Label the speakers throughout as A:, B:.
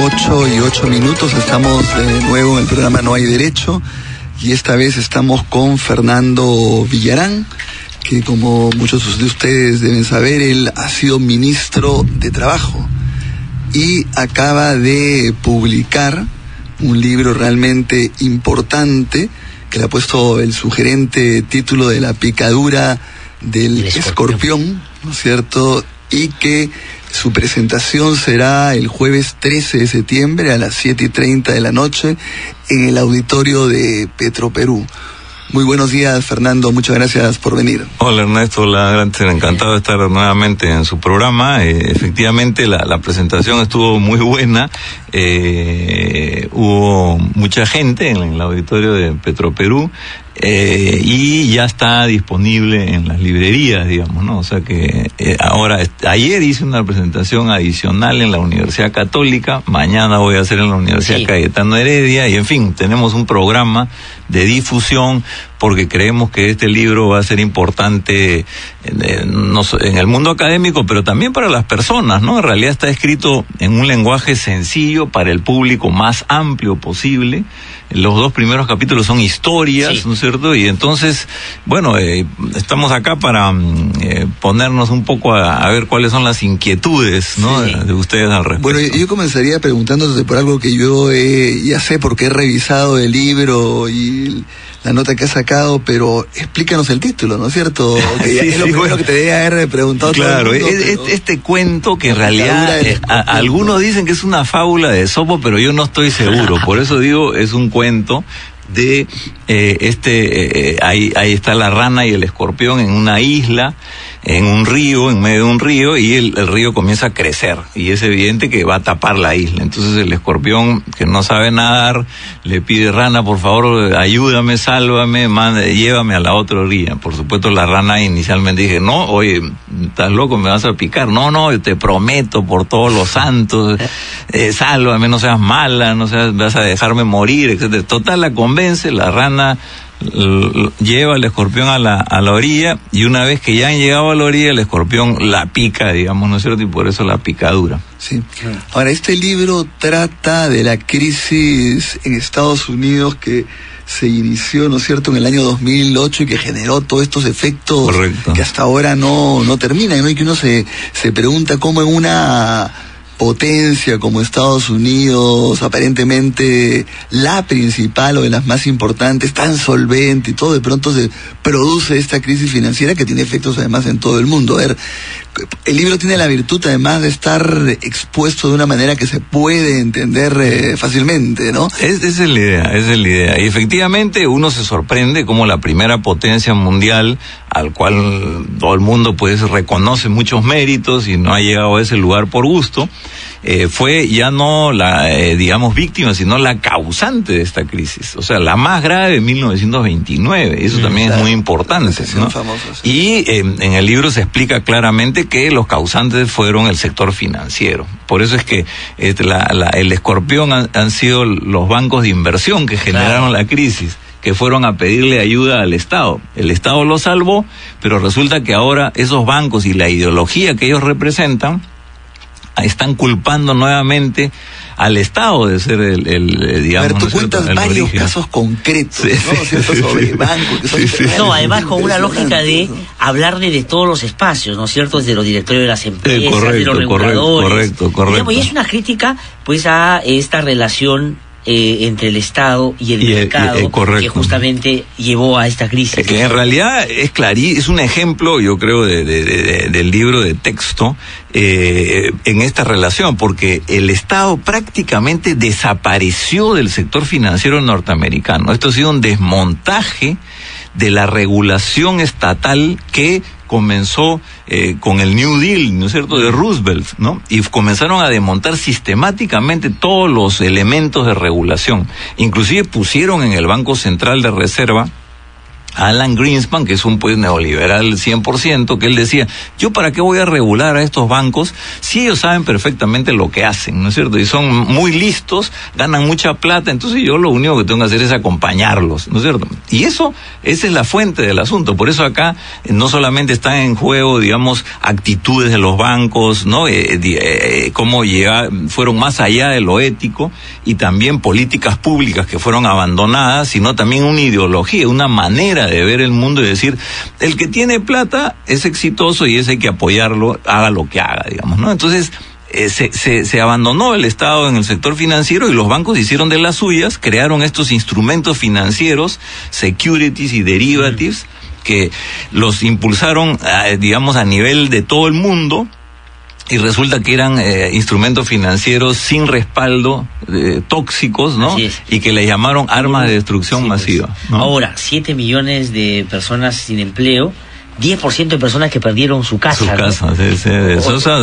A: 8:08, estamos de nuevo en el programa No Hay Derecho y esta vez estamos con Fernando Villarán, que como muchos de ustedes deben saber, él ha sido ministro de Trabajo y acaba de publicar un libro realmente importante que le ha puesto el sugerente título de La picadura del escorpión, ¿no es cierto? Y que su presentación será el jueves 13 de septiembre a las 7:30 de la noche en el auditorio de Petroperú. Muy buenos días, Fernando, muchas gracias por venir.
B: Hola, Ernesto, encantado de estar nuevamente en su programa. Efectivamente, la presentación estuvo muy buena. Hubo mucha gente en el auditorio de Petroperú. Y ya está disponible en las librerías, digamos, ¿no? O sea que ayer hice una presentación adicional en la Universidad Católica, mañana voy a hacer en la Universidad Cayetano Heredia, y en fin, tenemos un programa de difusión porque creemos que este libro va a ser importante en el mundo académico, pero también para las personas, ¿no? En realidad está escrito en un lenguaje sencillo para el público más amplio posible. Los 2 primeros capítulos son historias, ¿no es cierto? Y entonces, bueno, estamos acá para ponernos un poco a ver cuáles son las inquietudes, ¿no? De ustedes al respecto.
A: Bueno, yo comenzaría preguntándote por algo que yo ya sé porque he revisado el libro y la nota que has sacado, pero explícanos el título, ¿no es cierto? Que es lo primero que te debe haber preguntado.
B: Claro, este cuento que en realidad algunos dicen que es una fábula de Esopo, pero yo no estoy seguro, por eso digo, es un cuento de ahí está la rana y el escorpión en una isla, en un río, en medio de un río, y el río comienza a crecer, y es evidente que va a tapar la isla. Entonces el escorpión, que no sabe nadar, le pide: rana, por favor, ayúdame, sálvame, llévame a la otra orilla. Por supuesto, la rana inicialmente dije: no, oye, estás loco, me vas a picar. No, te prometo por todos los santos, sálvame, no seas mala, vas a dejarme morir, etcétera. Total, la convence, la rana lleva al escorpión a la orilla, y una vez que ya han llegado a la orilla, el escorpión la pica, digamos, ¿no es cierto? Y por eso la picadura.
A: Sí. Ahora, este libro trata de la crisis en Estados Unidos que se inició, ¿no es cierto?, en el año 2008 y que generó todos estos efectos. Correcto. Que hasta ahora no terminan, ¿no? Y que uno se pregunta cómo en una potencia como Estados Unidos, aparentemente la principal o de las más importantes, tan solvente y todo, de pronto se produce esta crisis financiera que tiene efectos además en todo el mundo. A ver, el libro tiene la virtud además de estar expuesto de una manera que se puede entender fácilmente, ¿no?
B: Esa es la idea. Y efectivamente uno se sorprende como la primera potencia mundial, al cual todo el mundo pues reconoce muchos méritos y no ha llegado a ese lugar por gusto, fue ya no la, digamos, víctima, sino la causante de esta crisis. O sea, la más grave en 1929. Eso también es muy importante, ¿no? Y en el libro se explica claramente que los causantes fueron el sector financiero. Por eso es que el escorpión han sido los bancos de inversión que generaron la crisis, que fueron a pedirle ayuda al Estado. El Estado los salvó, pero resulta que ahora esos bancos y la ideología que ellos representan están culpando nuevamente al Estado de ser digamos...
A: A ver, tú cuentas varios casos concretos, ¿no? ¿Cierto? Sobre bancos.
C: No, además con una lógica de hablarle de todos los espacios, ¿no es cierto? Desde los directorios de las empresas, de los reguladores.
B: Correcto.
C: Digamos, y es una crítica, pues, a esta relación entre el Estado y el mercado, que justamente llevó a esta crisis.
B: Que en realidad es un ejemplo, yo creo, del libro de texto en esta relación, porque el Estado prácticamente desapareció del sector financiero norteamericano. Esto ha sido un desmontaje de la regulación estatal que comenzó con el New Deal, ¿no es cierto?, de Roosevelt, ¿no? Y comenzaron a desmontar sistemáticamente todos los elementos de regulación. Inclusive pusieron en el Banco Central de Reserva Alan Greenspan, que es un pues neoliberal 100%, que él decía, yo para qué voy a regular a estos bancos si ellos saben perfectamente lo que hacen, ¿no es cierto? Y son muy listos, ganan mucha plata, entonces yo lo único que tengo que hacer es acompañarlos, ¿no es cierto? Y esa es la fuente del asunto, por eso acá no solamente están en juego, digamos, actitudes de los bancos, ¿no? Cómo fueron más allá de lo ético, y también políticas públicas que fueron abandonadas, sino también una ideología, una manera de ver el mundo y decir, el que tiene plata es exitoso y ese hay que apoyarlo, haga lo que haga, digamos, ¿no? Entonces, se abandonó el Estado en el sector financiero y los bancos hicieron de las suyas, crearon estos instrumentos financieros, securities y derivatives, que los impulsaron, digamos, a nivel de todo el mundo. Y resulta que eran instrumentos financieros sin respaldo, tóxicos, ¿no? Y que le llamaron armas de destrucción masiva, ¿no?
C: Ahora, 7 millones de personas sin empleo, 10% de personas que perdieron su casa.
B: Su casa, ¿no? O sea,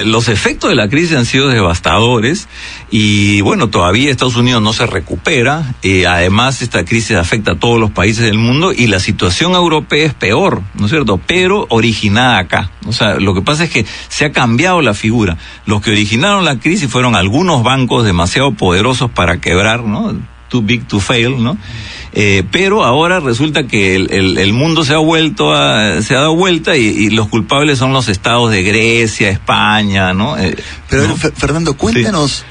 B: los efectos de la crisis han sido devastadores y bueno, todavía Estados Unidos no se recupera, además esta crisis afecta a todos los países del mundo y la situación europea es peor, ¿no es cierto? Pero originada acá. O sea, lo que pasa es que se ha cambiado la figura. Los que originaron la crisis fueron algunos bancos demasiado poderosos para quebrar, ¿no? Too big to fail, ¿no? Pero ahora resulta que el mundo se ha dado vuelta y los culpables son los estados de Grecia, España, ¿no?
A: Pero
B: ¿no?
A: Fernando, cuéntanos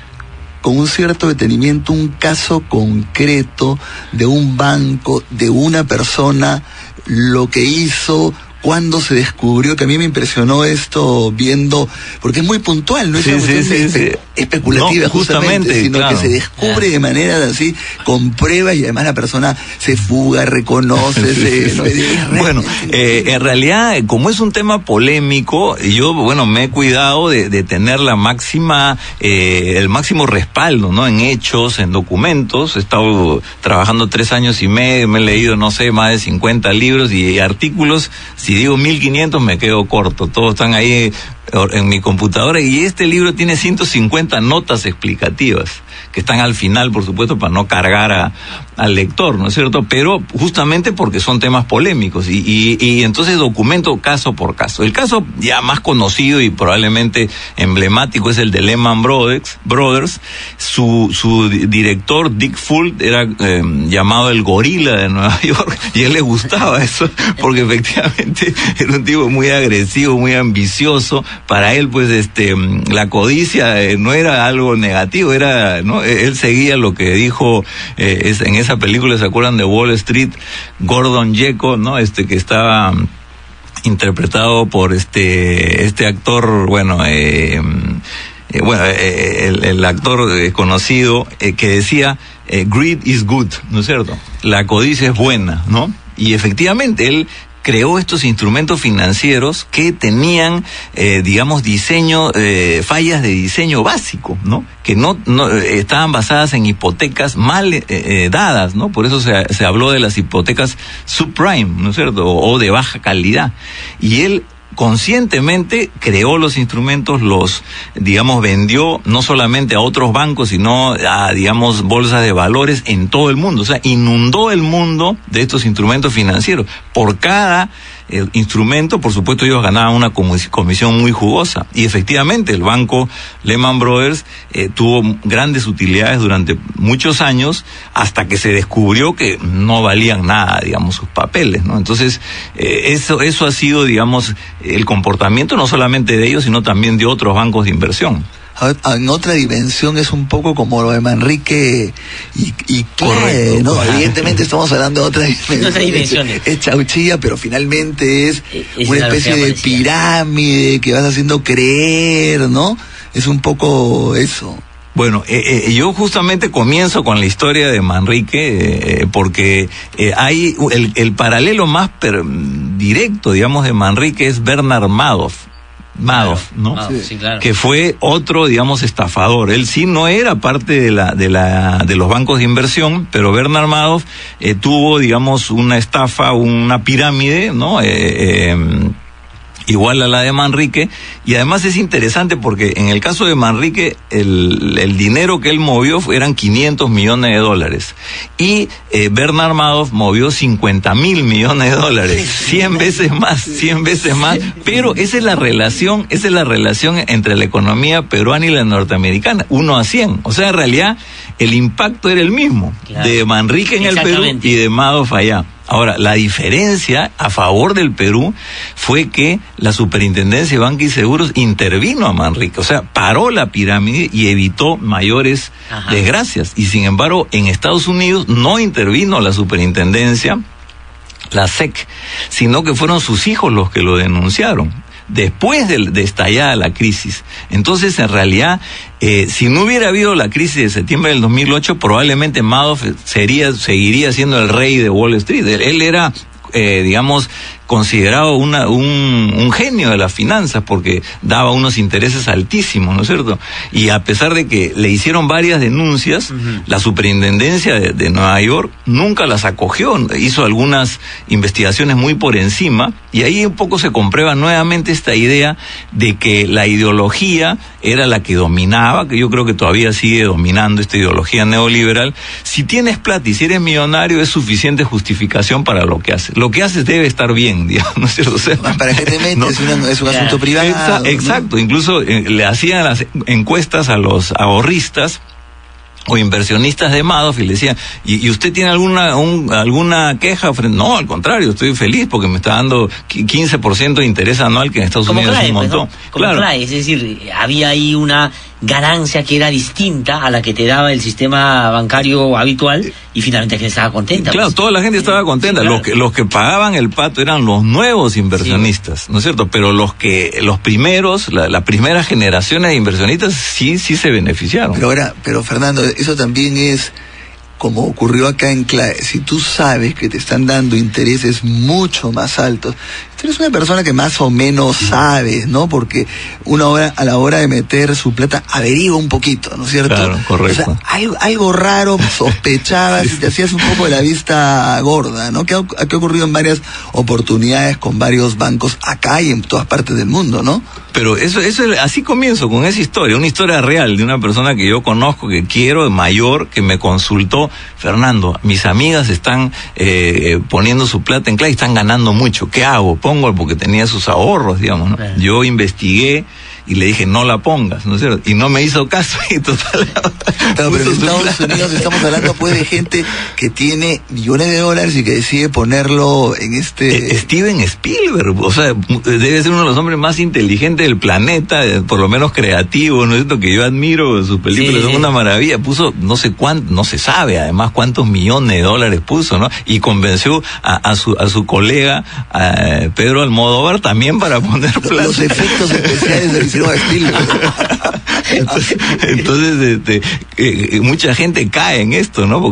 A: con un cierto detenimiento un caso concreto de un banco, de una persona, lo que hizo, cuando se descubrió, que a mí me impresionó esto viendo, porque es muy puntual, no es una cuestión especulativa, no, justamente, sino claro, que se descubre de manera así, con pruebas, y además la persona se fuga, reconoce,
B: Bueno, en realidad, como es un tema polémico, yo, bueno, me he cuidado de tener la máxima, el máximo respaldo, ¿no? En hechos, en documentos. He estado trabajando 3 años y medio, me he leído, no sé, más de 50 libros y artículos. Si digo 1500 me quedo corto, todos están ahí en mi computadora y este libro tiene 150 notas explicativas que están al final, por supuesto, para no cargar al lector, ¿no es cierto? Pero justamente porque son temas polémicos y entonces documento caso por caso. El caso ya más conocido y probablemente emblemático es el de Lehman Brothers. Su director, Dick Fuld, era llamado el gorila de Nueva York y a él le gustaba eso porque efectivamente era un tipo muy agresivo, muy ambicioso. Para él, pues, la codicia no era algo negativo, era, ¿no? Él seguía lo que dijo en esa película, ¿se acuerdan de Wall Street? Gordon Gekko, ¿no? Que estaba interpretado por este actor, bueno, el actor conocido que decía greed is good, ¿no es cierto? La codicia es buena, ¿no? Y efectivamente él creó estos instrumentos financieros que tenían, digamos, fallas de diseño básico, ¿no? Que no estaban basadas en hipotecas mal dadas, ¿no? Por eso se habló de las hipotecas subprime, ¿no es cierto? O de baja calidad. Y él conscientemente creó los instrumentos, los, digamos, vendió no solamente a otros bancos, sino a, digamos, bolsas de valores en todo el mundo. O sea, inundó el mundo de estos instrumentos financieros. Por cada instrumento, por supuesto, ellos ganaban una comisión muy jugosa. Y efectivamente, el banco Lehman Brothers tuvo grandes utilidades durante muchos años, hasta que se descubrió que no valían nada, digamos, sus papeles, ¿no? Entonces, eso ha sido, digamos, el comportamiento no solamente de ellos, sino también de otros bancos de inversión.
A: En otra dimensión es un poco como lo de Manrique y
B: Correcto,
A: ¿no? Claro. Evidentemente estamos hablando de otra
C: dimensión.
A: Es chauchilla, pero finalmente es una especie de pirámide que vas haciendo creer, ¿no? Es un poco eso.
B: Bueno, yo justamente comienzo con la historia de Manrique porque hay el paralelo más directo, digamos, de Manrique es Bernard Madoff, ¿no?
C: Sí, claro.
B: Que fue otro, digamos, estafador. Él sí no era parte de los bancos de inversión, pero Bernard Madoff tuvo, digamos, una estafa, una pirámide, ¿no? igual a la de Manrique, y además es interesante porque en el caso de Manrique el dinero que él movió eran $500 millones y Bernard Madoff movió $50.000 millones, 100 veces más, pero esa es la relación entre la economía peruana y la norteamericana, 1-100, o sea, en realidad el impacto era el mismo, claro, de Manrique en el Perú y de Madoff allá. Ahora, la diferencia a favor del Perú fue que la Superintendencia de Banca y Seguros intervino a Manrique, o sea, paró la pirámide y evitó mayores desgracias. Y sin embargo, en Estados Unidos no intervino la Superintendencia, la SEC, sino que fueron sus hijos los que lo denunciaron después de estallada la crisis. Entonces, en realidad, si no hubiera habido la crisis de septiembre del 2008, probablemente Madoff seguiría siendo el rey de Wall Street. Él era, digamos, considerado un genio de las finanzas porque daba unos intereses altísimos, ¿no es cierto? Y a pesar de que le hicieron varias denuncias, la Superintendencia de Nueva York nunca las acogió, hizo algunas investigaciones muy por encima, y ahí un poco se comprueba nuevamente esta idea de que la ideología era la que dominaba, que yo creo que todavía sigue dominando esta ideología neoliberal. Si tienes plata y si eres millonario, es suficiente justificación para lo que haces. Lo que haces debe estar bien, digamos, ¿no es cierto? O sea,
A: ¿para qué te metes? No, es un asunto privado.
B: Exacto, ¿no? Incluso le hacían las encuestas a los ahorristas o inversionistas de Madoff y le decían, ¿y usted tiene alguna queja? No, al contrario, estoy feliz porque me está dando 15% de interés anual, que en Estados Unidos es un montón.
C: Claro. Es decir, había ahí una ganancia que era distinta a la que te daba el sistema bancario habitual, y finalmente la gente estaba contenta.
B: Claro, pues, toda la gente estaba contenta. Sí, claro. Los que pagaban el pato eran los nuevos inversionistas, ¿no es cierto? Pero los primeros, la primera generación de inversionistas sí se beneficiaron.
A: Pero Fernando, eso también es como ocurrió acá en CLAE. Si tú sabes que te están dando intereses mucho más altos, tú eres una persona que más o menos sabes, ¿no? Porque a la hora de meter su plata, averigua un poquito, ¿no es cierto?
B: Claro, correcto.
A: O sea, algo raro sospechabas y te hacías un poco de la vista gorda, ¿no? Que ha ocurrido en varias oportunidades con varios bancos acá y en todas partes del mundo, ¿no?
B: Pero eso así comienzo con esa historia, una historia real de una persona que yo conozco, que quiero, mayor, que me consultó: Fernando, mis amigas están poniendo su plata en CLAE y están ganando mucho, ¿qué hago? Pongo, porque tenía sus ahorros, digamos, ¿no? Yo investigué y le dije, no la pongas, ¿no es cierto? Y no me hizo caso, y total.
A: Pero en Estados Unidos estamos hablando pues de gente que tiene millones de dólares y que decide ponerlo en
B: Steven Spielberg, o sea, debe ser uno de los hombres más inteligentes del planeta, por lo menos creativo, ¿no es cierto? Que yo admiro, sus películas son una maravilla. Puso no sé cuánto, no se sabe además cuántos millones de dólares puso, ¿no? Y convenció a su colega, a Pedro Almodóvar, también para poner plata.
A: Los efectos especiales del
B: entonces mucha gente cae en esto, ¿no? Porque